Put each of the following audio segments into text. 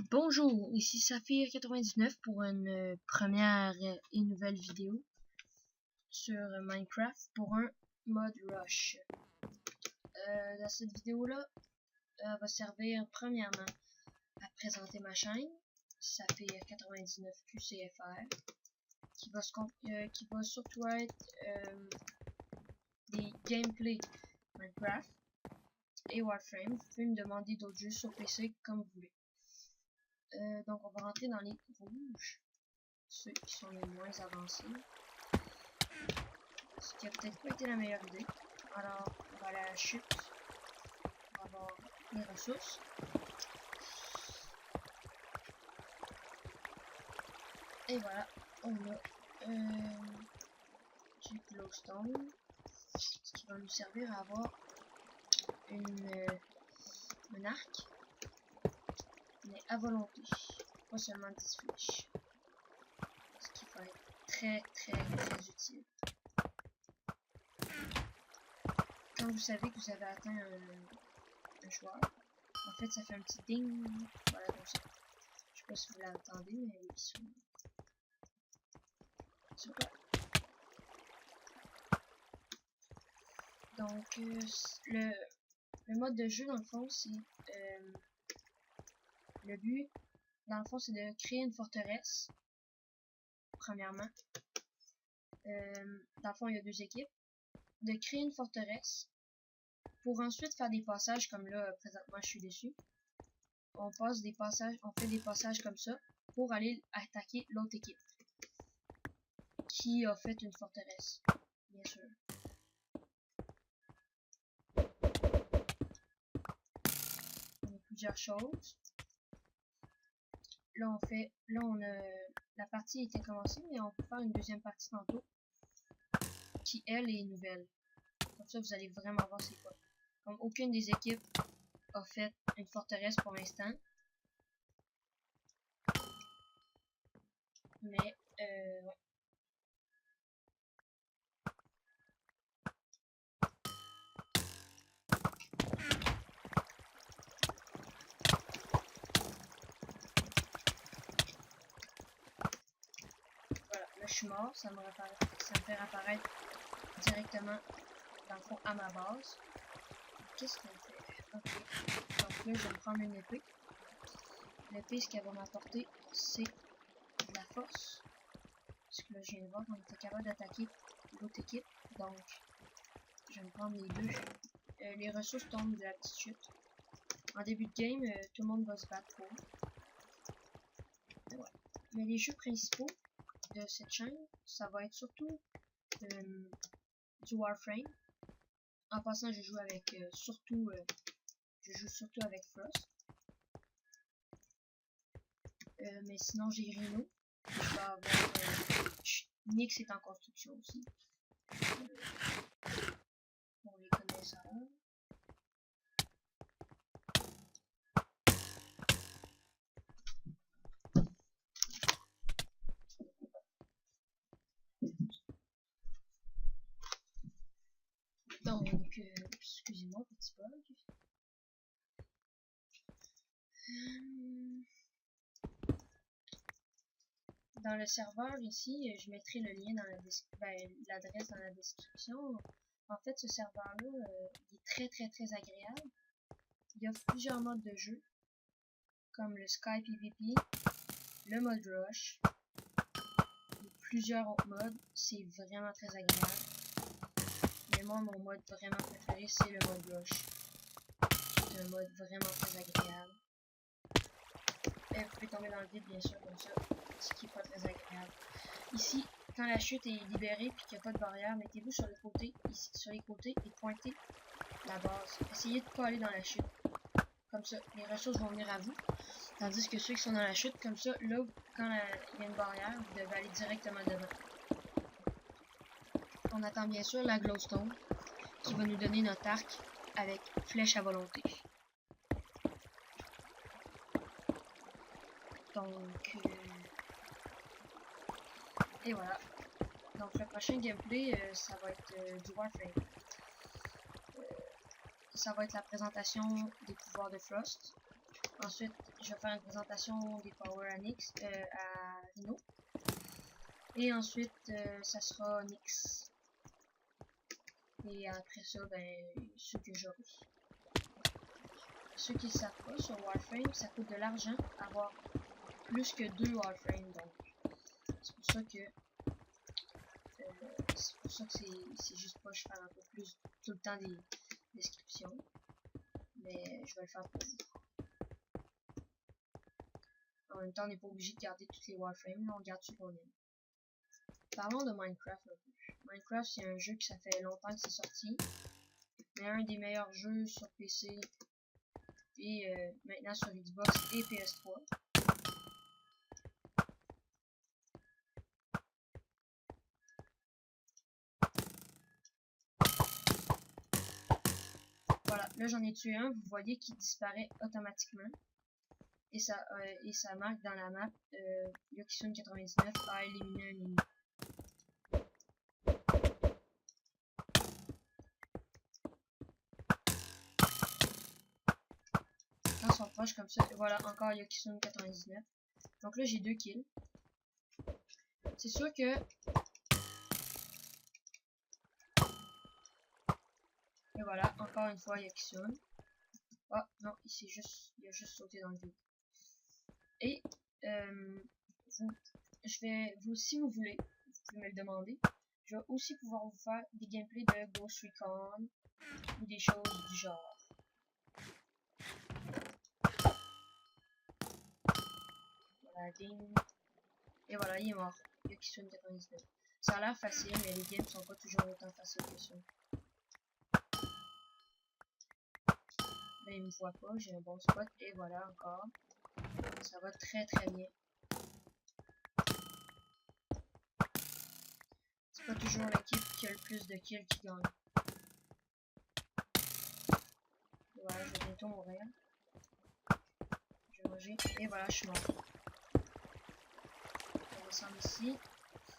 Bonjour, ici Saphir99 pour une première et nouvelle vidéo sur Minecraft pour un mode rush. Dans cette vidéo-là, va servir premièrement à présenter ma chaîne, Saphir99QCFR, qui va surtout être des gameplays Minecraft et Warframe. Vous pouvez me demander d'autres jeux sur PC comme vous voulez. Donc on va rentrer dans les rouges, ceux qui sont les moins avancés, ce qui a peut-être pas été la meilleure idée. Alors on va aller à la chute, on va avoir les ressources, et voilà, on a du glowstone, ce qui va nous servir à avoir un arc, mais à volonté, pas seulement 10 flèches, ce qui va être très utile. Quand vous savez que vous avez atteint un joueur, en fait ça fait un petit ding, voilà comme ça. Je sais pas si vous l'entendez, mais oui, super. Donc le mode de jeu dans le fond, c'est le but dans le fond c'est de créer une forteresse. Premièrement, dans le fond il y a deux équipes, de créer une forteresse pour ensuite faire des passages comme là présentement je suis dessus. On fait des passages comme ça pour aller attaquer l'autre équipe qui a fait une forteresse, bien sûr. Il y a plusieurs choses. Là on a la partie était commencée, mais on peut faire une deuxième partie tantôt qui elle est nouvelle. Comme ça vous allez vraiment voir c'est quoi. Comme aucune des équipes a fait une forteresse pour l'instant, mais ouais. Voilà, là je suis mort, ça me fait apparaître directement dans le fond à ma base. Qu'est-ce qu'on fait? Ok, donc là je vais prendre une épée. L'épée, ce qu'elle va m'apporter, c'est de la force. Parce que là je viens de voir qu'on était capable d'attaquer l'autre équipe, donc je vais me prendre les deux. Les ressources tombent de la petite chute. En début de game, tout le monde va se battre pour. Ouais. Mais les jeux principaux de cette chaîne, ça va être surtout du Warframe. En passant, je joue avec surtout avec Frost. Mais sinon j'ai Rhino. Je vais avoir Nyx est en construction aussi. Pour les connaisseurs. Donc, excusez-moi, petit bug. Dans le serveur ici, je mettrai le lien dans l'adresse dans la description. En fait, ce serveur-là, il est très agréable. Il offre plusieurs modes de jeu, comme le Sky PvP, le mode Rush, et plusieurs autres modes. C'est vraiment très agréable. Mais moi, mon mode vraiment préféré, c'est le mode Rush. C'est un mode vraiment très agréable. Et vous pouvez tomber dans le vide, bien sûr, comme ça, ce qui n'est pas très agréable. Ici, quand la chute est libérée et qu'il n'y a pas de barrière, mettez-vous sur les côtés et pointez la base. Essayez de ne pas aller dans la chute. Comme ça, les ressources vont venir à vous. Tandis que ceux qui sont dans la chute, comme ça, là, quand il y a une barrière, vous devez aller directement devant. On attend bien sûr la glowstone qui va nous donner notre arc avec flèche à volonté. Donc, et voilà. Donc le prochain gameplay, ça va être du Warframe. Ça va être la présentation des pouvoirs de Frost. Ensuite, je vais faire une présentation des Power Annex à Rhino. Et ensuite, ça sera Nyx. Et après ça, ben, ceux que j'aurai. Ceux qui ne savent pas, sur Warframe, ça coûte de l'argent avoir plus que 2 Warframe. Donc, c'est pour ça que c'est juste pas je faire un peu plus tout le temps des descriptions. Mais je vais le faire pour vous. En même temps, on n'est pas obligé de garder toutes les Warframes, là, on garde ce qu'on aime. Parlons de Minecraft un peu. Minecraft, c'est un jeu qui ça fait longtemps que c'est sorti. Mais un des meilleurs jeux sur PC et maintenant sur Xbox et PS3. Voilà, là j'en ai tué un, vous voyez qu'il disparaît automatiquement. Et ça marque dans la map Yokisune99 a éliminé un ennemi. Quand ils sont proches comme ça, et voilà, encore Yokisune99. Donc là j'ai 2 kills. C'est sûr que et voilà, encore une fois Yokisune. Oh non, il a juste sauté dans le vide. Et si vous voulez, vous pouvez me le demander. Je vais aussi pouvoir vous faire des gameplays de Ghost Recon ou des choses du genre. Voilà, ding. Et voilà, il est mort. Yokisune99. Ça a l'air facile, mais les games sont pas toujours autant faciles que ça. Là, il me voit pas, j'ai un bon spot. Et voilà, encore. Ça va très très bien. C'est pas toujours l'équipe qui a le plus de kills qui gagne. Et voilà, je vais bientôt mourir. Je vais manger. Et voilà, je suis mort. On va descendre ici.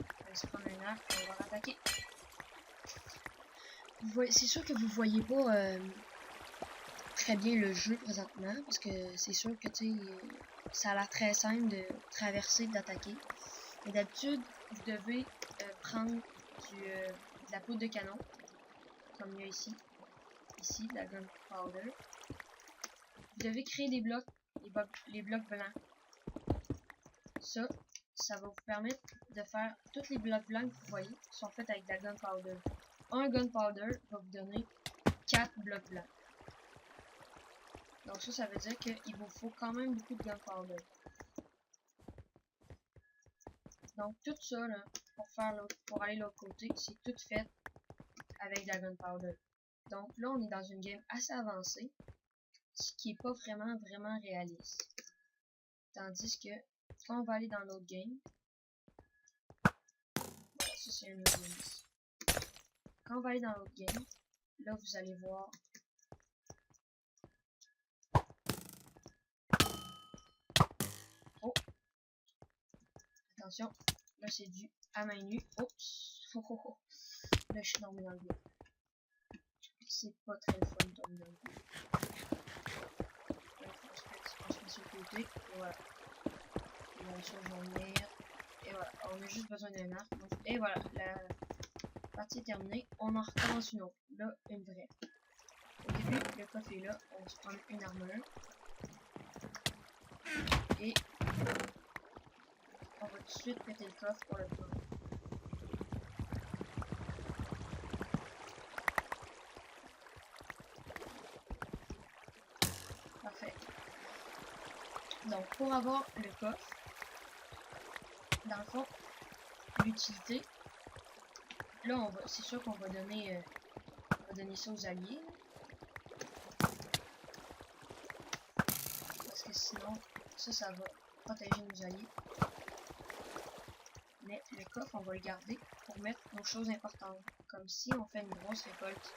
On va se prendre un arc et on va rattaquer. C'est sûr que vous voyez pas très bien le jeu présentement. Parce que c'est sûr que tu sais, ça a l'air très simple de traverser, d'attaquer. Et d'habitude, vous devez prendre de la poudre de canon. Comme il y a ici. Ici, de la gunpowder. Vous devez créer des blocs, les blocs blancs. Ça va vous permettre de faire tous les blocs blancs que vous voyez sont faits avec de la gunpowder. Un gunpowder va vous donner 4 blocs blancs. Donc ça veut dire qu'il vous faut quand même beaucoup de gunpowder. Donc tout ça là, pour aller de l'autre côté, c'est tout fait avec de la gunpowder. Donc là on est dans une game assez avancée, ce qui est pas vraiment réaliste. Tandis que quand on va aller dans l'autre game, voilà, ça c'est un autre game ici. Quand on va aller dans l'autre game, là vous allez voir oh, attention, là c'est du à main nue. Oups, oh. Là je suis tombé dans le vide. C'est pas très le fun de tomber dans le vide. Là on se met sur le côté, et voilà. Et bien sûr je vais venir. Et voilà, on a juste besoin d'un arc. Donc, et voilà, la partie est terminée. On en recommence une autre. Là, une vraie. Au début, le coffre est là. On se prend une armure. Et on va tout de suite péter le coffre pour le prendre. Parfait. Donc, pour avoir le coffre, dans le fond, l'utilité, là, c'est sûr qu'on va donner ça aux alliés. Parce que sinon, ça va protéger nos alliés. Mais le coffre, on va le garder pour mettre nos choses importantes. Comme si on fait une grosse récolte.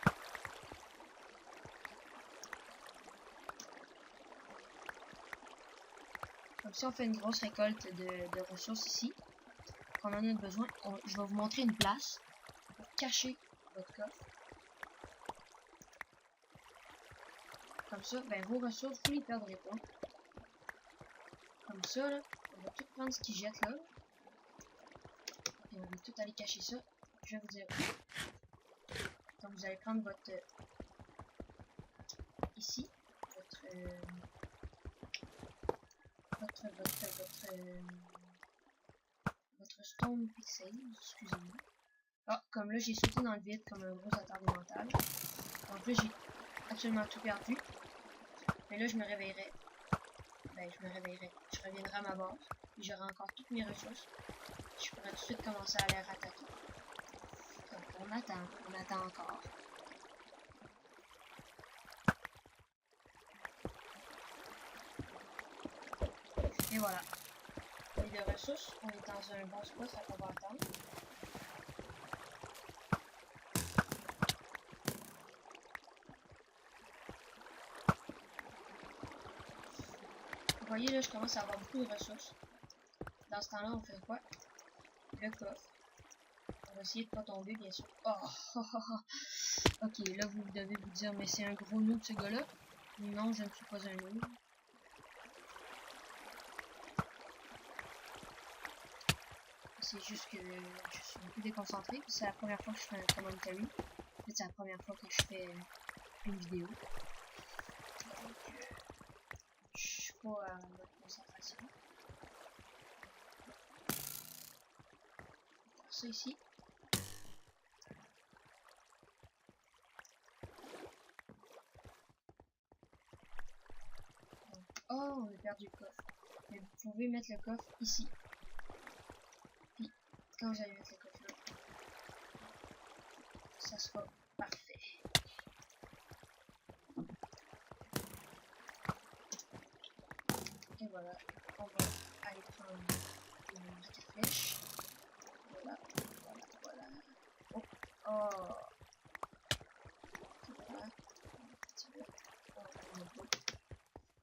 Comme si on fait une grosse récolte de ressources ici. Qu'on en a besoin. Je vais vous montrer une place pour cacher votre coffre. Comme ça, ben, vos ressources, vous les perdrez pas. comme ça, là. On va tout prendre ce qu'ils jettent là. Et on va tout aller cacher ça. Je vais vous dire. Donc vous allez prendre votre ici, votre stone pixel, excusez-moi. Ah, comme là j'ai sauté dans le vide comme un gros attardé mental. Donc là j'ai absolument tout perdu. Mais là je me réveillerai. Ben je me réveillerai. Je reviendrai à ma base. Et j'aurai encore toutes mes ressources. Je pourrai tout de suite commencer à les rattaquer. Donc on attend encore. Et voilà. Et de ressources, on est dans un bon spot, ça qu'on va attendre. Vous voyez là, je commence à avoir beaucoup de ressources. Dans ce temps-là, on fait quoi? Le coffre. On va essayer de pas tomber, bien sûr. Oh. Ok, là vous devez vous dire, mais c'est un gros noob ce gars-là. Non, je ne suis pas un noob. C'est juste que je suis un peu déconcentré. C'est la première fois que je fais un commentary. En fait, c'est la première fois que je fais une vidéo. Donc, je suis pas à ma concentration. On va faire ça ici. Donc, oh, on a perdu le coffre. Mais vous pouvez mettre le coffre ici. Puis, quand vous allez mettre le coffre là, ça sera parfait. Et voilà, on va aller prendre une petite flèche. Voilà. Oh, oh. Voilà.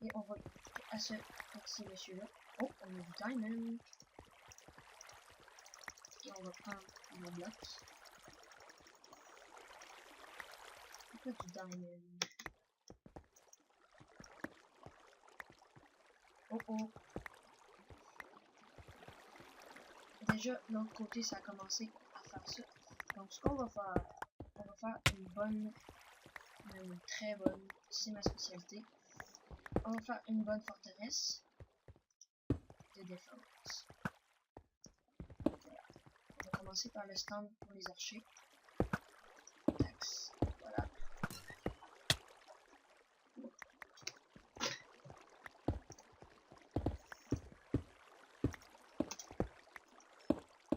Et on va à ce petit monsieur-là. Oh, on a du diamond. Et on va prendre le bloc. Pourquoi du diamond? Oh oh. Déjà, l'autre côté, ça a commencé à faire ça. Donc, ce qu'on va faire, on va faire une très bonne, c'est ma spécialité. On va faire une bonne forteresse de défense. Voilà. On va commencer par le stand pour les archers. Tax. Voilà.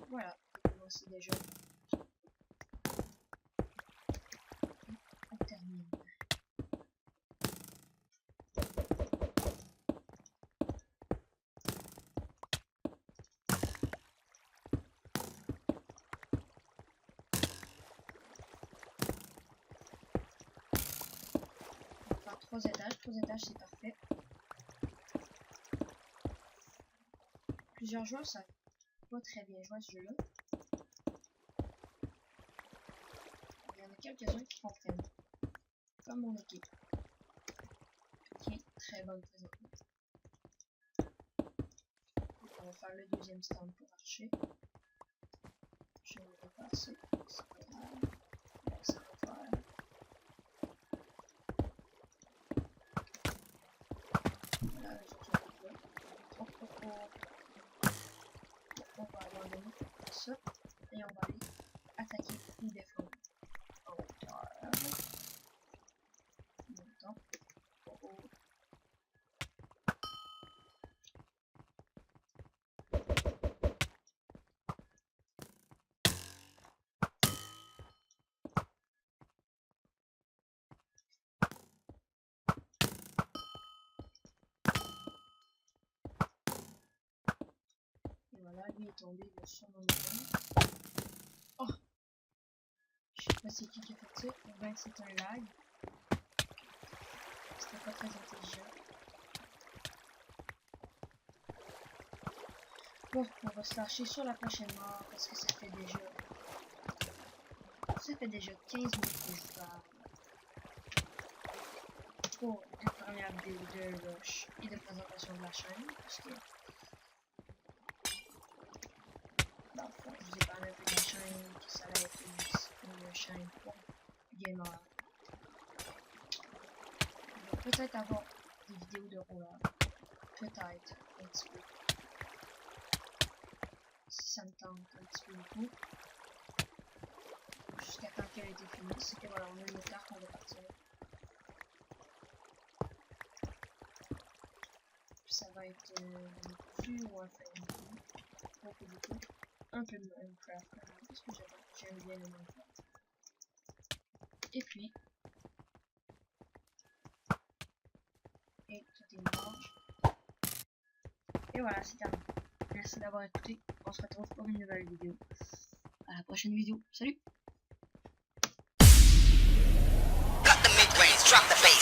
Voilà. On va commencer déjà. On termine. Trois étages c'est parfait. Plusieurs joueurs savent pas très bien jouer à ce jeu-là. Il y en a quelques-uns qui comprennent. Comme mon équipe. Qui est très bonne présentement. On va faire le deuxième stand pour archer. Je ne vais pas assez. C'est pas grave. Ça va faire. Voilà, les autres sont là. On va abandonner ça. Et on va aller attaquer ou défendre. En hauteur. En même temps. Et voilà, lui est tombé sur mon écran. Oh! Je sais pas c'est qui a fait ça, ou bien que c'est un lag. C'était pas très intelligent. Bon, on va se lâcher sur la prochaine mort parce que ça fait déjà 15 minutes que je parle. Pour être première vidéo de rush et de présentation de la chaîne, parce que dans le fond, je vous ai parlé un peu de la chaîne, que ça allait être une chaîne pour gamer. Je vais peut-être avoir des vidéos de roller, peut-être un petit peu, si ça me tente un petit peu beaucoup, jusqu'à temps qu'elle ait été finie. C'est que voilà, on a une carte, on va partir. Ça va être plus ou un family, beaucoup, un peu de Minecraft quand même, parce que j'aime bien le Minecraft. Et puis, et tout est mort. Et voilà, c'est terminé. Merci d'avoir écouté. On se retrouve pour une nouvelle vidéo. À la prochaine vidéo. Salut! Cut the mid-range, drop the bass.